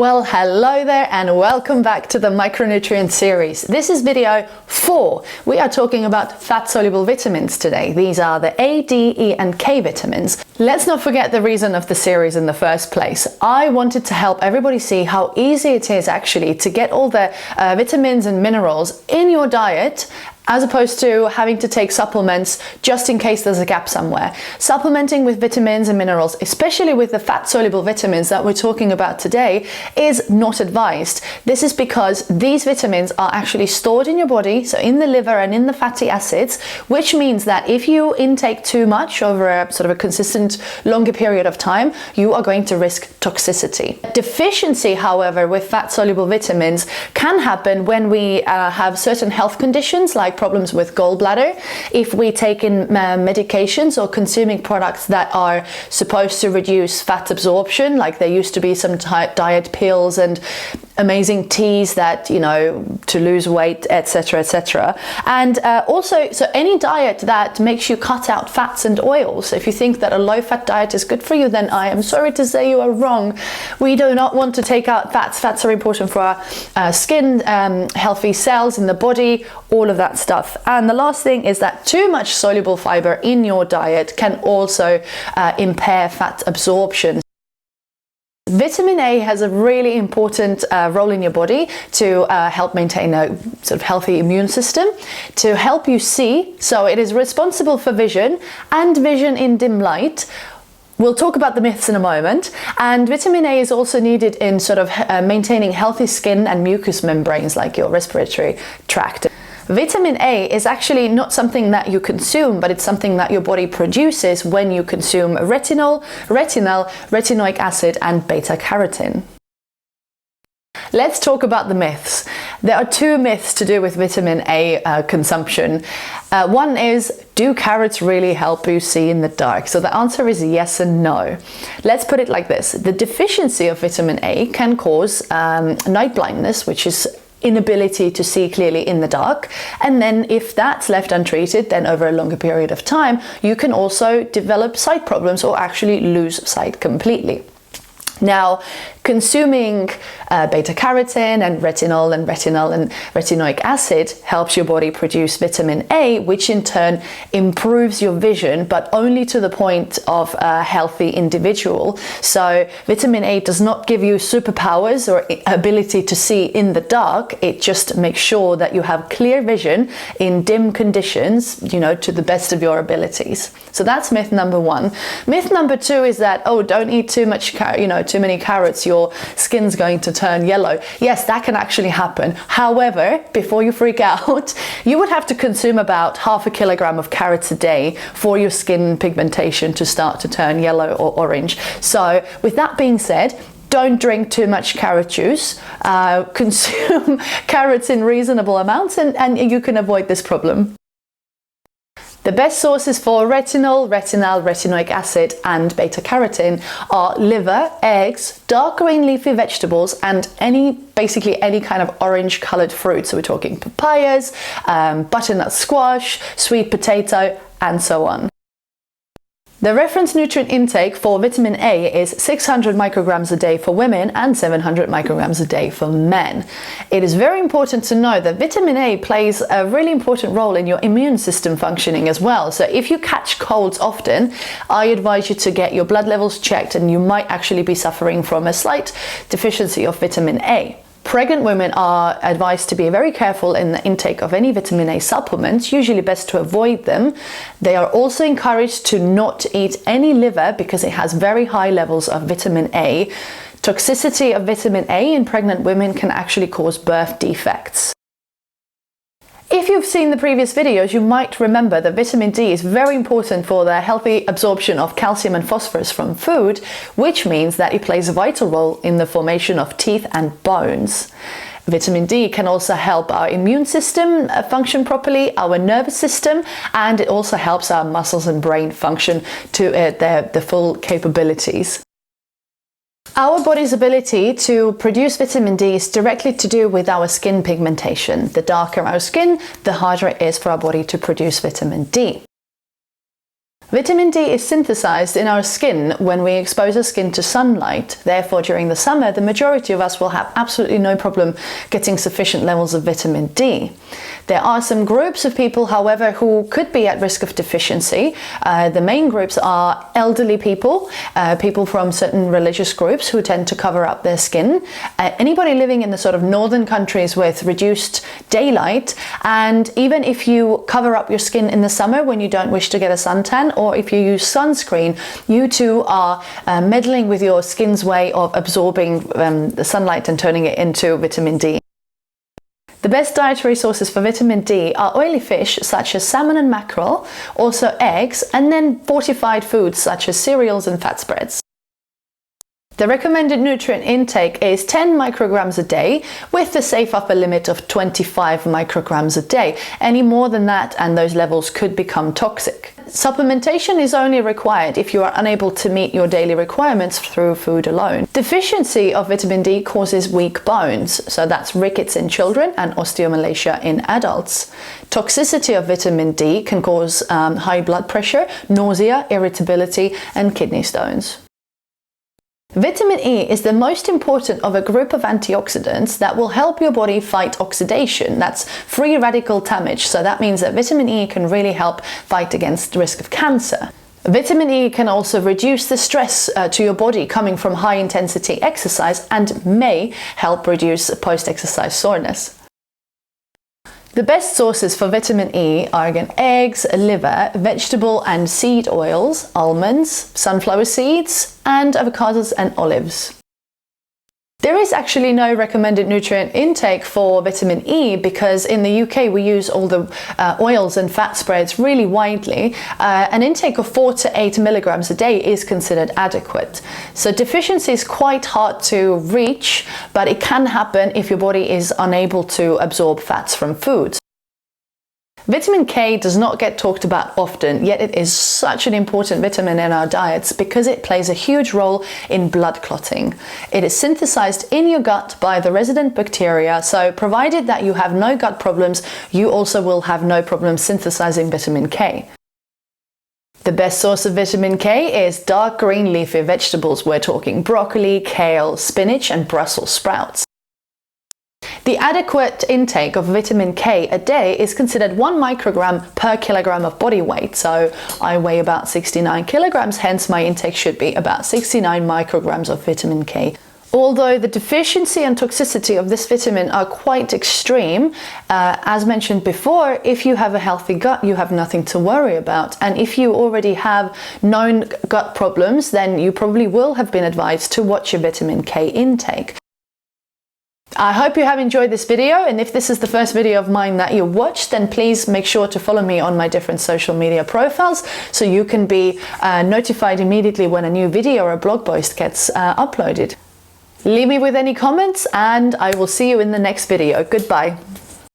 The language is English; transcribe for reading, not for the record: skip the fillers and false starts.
Well, hello there and welcome back to the Micronutrients series. This is video 4. We are talking about fat-soluble vitamins today. These are the A, D, E and K vitamins. Let's not forget the reason of the series in the first place. I wanted to help everybody see how easy it is actually to get all the vitamins and minerals in your diet, as opposed to having to take supplements just in case there's a gap somewhere. Supplementing with vitamins and minerals, especially with the fat-soluble vitamins that we're talking about today, is not advised. This is because these vitamins are actually stored in your body, so in the liver and in the fatty acids, which means that if you intake too much over a sort of a consistent longer period of time, you are going to risk toxicity. Deficiency, however, with fat-soluble vitamins can happen when we have certain health conditions like problems with gallbladder, if we take in medications or consuming products that are supposed to reduce fat absorption, like there used to be some diet pills and amazing teas that, you know, to lose weight, etc., etc. And also, so any diet that makes you cut out fats and oils. If you think that a low-fat diet is good for you, then I am sorry to say you are wrong. We do not want to take out fats. Fats are important for our skin, healthy cells in the body, all of that stuff. And the last thing is that too much soluble fiber in your diet can also impair fat absorption. Vitamin A has a really important role in your body to help maintain a sort of healthy immune system, to help you see. So it is responsible for vision and vision in dim light. We'll talk about the myths in a moment. And vitamin A is also needed in sort of maintaining healthy skin and mucous membranes like your respiratory tract. Vitamin A is actually not something that you consume, but it's something that your body produces when you consume retinol, retinoic acid and beta-carotene. Let's talk about the myths. There are two myths to do with vitamin A consumption. One is, do carrots really help you see in the dark? So the answer is yes and no. Let's put it like this. The deficiency of vitamin A can cause night blindness, which is inability to see clearly in the dark, and then if that's left untreated, then over a longer period of time you can also develop sight problems or actually lose sight completely. Now, consuming beta-carotene and retinol and retinoic acid helps your body produce vitamin A, which in turn improves your vision, but only to the point of a healthy individual. So vitamin A does not give you superpowers or ability to see in the dark. It just makes sure that you have clear vision in dim conditions, you know, to the best of your abilities. So that's myth number one. Myth number two is that, oh, don't eat too much, too many carrots, your skin's going to turn yellow. Yes, that can actually happen. However, before you freak out, you would have to consume about 0.5 kilogram of carrots a day for your skin pigmentation to start to turn yellow or orange. So with that being said, don't drink too much carrot juice. Consume carrots in reasonable amounts and you can avoid this problem. The best sources for retinol, retinoic acid and beta-carotene are liver, eggs, dark green leafy vegetables and basically any kind of orange colored fruit. So we're talking papayas, butternut squash, sweet potato and so on. The reference nutrient intake for vitamin A is 600 micrograms a day for women and 700 micrograms a day for men. It is very important to know that vitamin A plays a really important role in your immune system functioning as well. So if you catch colds often, I advise you to get your blood levels checked, and you might actually be suffering from a slight deficiency of vitamin A. Pregnant women are advised to be very careful in the intake of any vitamin A supplements, usually best to avoid them. They are also encouraged to not eat any liver because it has very high levels of vitamin A. Toxicity of vitamin A in pregnant women can actually cause birth defects. If you've seen the previous videos, you might remember that vitamin D is very important for the healthy absorption of calcium and phosphorus from food, which means that it plays a vital role in the formation of teeth and bones. Vitamin D can also help our immune system function properly, our nervous system, and it also helps our muscles and brain function to their full capabilities. Our body's ability to produce vitamin D is directly to do with our skin pigmentation. The darker our skin, the harder it is for our body to produce vitamin D. Vitamin D is synthesized in our skin when we expose our skin to sunlight. Therefore, during the summer, the majority of us will have absolutely no problem getting sufficient levels of vitamin D. There are some groups of people, however, who could be at risk of deficiency. The main groups are elderly people, people from certain religious groups who tend to cover up their skin, anybody living in the sort of northern countries with reduced daylight, and even if you cover up your skin in the summer when you don't wish to get a suntan, or if you use sunscreen, you too are meddling with your skin's way of absorbing the sunlight and turning it into vitamin D. The best dietary sources for vitamin D are oily fish such as salmon and mackerel, also eggs, and then fortified foods such as cereals and fat spreads. The recommended nutrient intake is 10 micrograms a day with the safe upper limit of 25 micrograms a day. Any more than that and those levels could become toxic. Supplementation is only required if you are unable to meet your daily requirements through food alone. Deficiency of vitamin D causes weak bones, so that's rickets in children and osteomalacia in adults. Toxicity of vitamin D can cause high blood pressure, nausea, irritability, and kidney stones. Vitamin E is the most important of a group of antioxidants that will help your body fight oxidation. That's free radical damage. So that means that vitamin E can really help fight against the risk of cancer. Vitamin E can also reduce the stress to your body coming from high intensity exercise and may help reduce post-exercise soreness. The best sources for vitamin E are again eggs, liver, vegetable and seed oils, almonds, sunflower seeds, and avocados and olives. There is actually no recommended nutrient intake for vitamin E because in the UK we use all the oils and fat spreads really widely. An intake of 4 to 8 milligrams a day is considered adequate. So deficiency is quite hard to reach, but it can happen if your body is unable to absorb fats from food. Vitamin K does not get talked about often, yet it is such an important vitamin in our diets because it plays a huge role in blood clotting. It is synthesized in your gut by the resident bacteria, so provided that you have no gut problems, you also will have no problem synthesizing vitamin K. The best source of vitamin K is dark green leafy vegetables. We're talking broccoli, kale, spinach, and Brussels sprouts. The adequate intake of vitamin K a day is considered 1 microgram per kilogram of body weight. So I weigh about 69 kilograms, hence my intake should be about 69 micrograms of vitamin K. Although the deficiency and toxicity of this vitamin are quite extreme, as mentioned before, if you have a healthy gut, you have nothing to worry about. And if you already have known gut problems, then you probably will have been advised to watch your vitamin K intake. I hope you have enjoyed this video, and if this is the first video of mine that you watched, then please make sure to follow me on my different social media profiles so you can be notified immediately when a new video or a blog post gets uploaded. Leave me with any comments and I will see you in the next video. Goodbye.